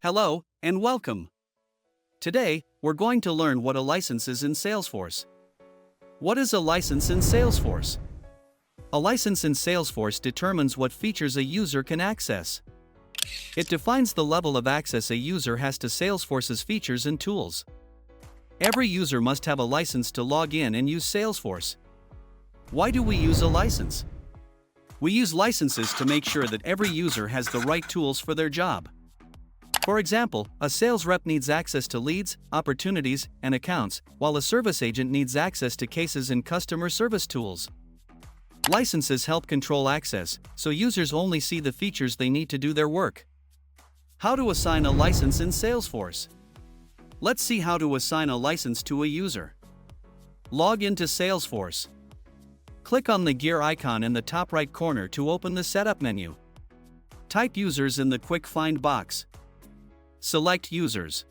Hello, and welcome. Today, we're going to learn what a license is in Salesforce. What is a license in Salesforce? A license in Salesforce determines what features a user can access. It defines the level of access a user has to Salesforce's features and tools. Every user must have a license to log in and use Salesforce. Why do we use a license? We use licenses to make sure that every user has the right tools for their job. For example, a sales rep needs access to leads, opportunities, and accounts, while a service agent needs access to cases and customer service tools. Licenses help control access, so users only see the features they need to do their work. How to assign a license in Salesforce? Let's see how to assign a license to a user. Log into Salesforce. Click on the gear icon in the top right corner to open the Setup menu. Type users in the Quick Find box. Select Users.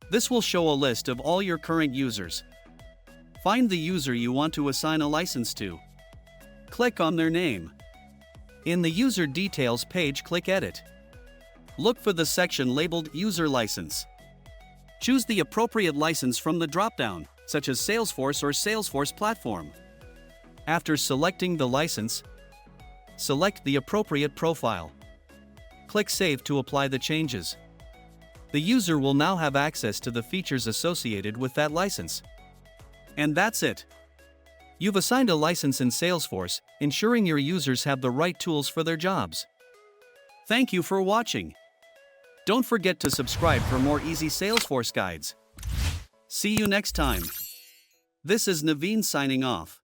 This will show a list of all your current users. Find the user you want to assign a license to. Click on their name. In the User Details page, click Edit. Look for the section labeled User License. Choose the appropriate license from the drop-down, such as Salesforce or Salesforce Platform. After selecting the license, select the appropriate profile. Click Save to apply the changes. The user will now have access to the features associated with that license. And that's it. You've assigned a license in Salesforce, ensuring your users have the right tools for their jobs. Thank you for watching. Don't forget to subscribe for more easy Salesforce guides. See you next time. This is Naveen signing off.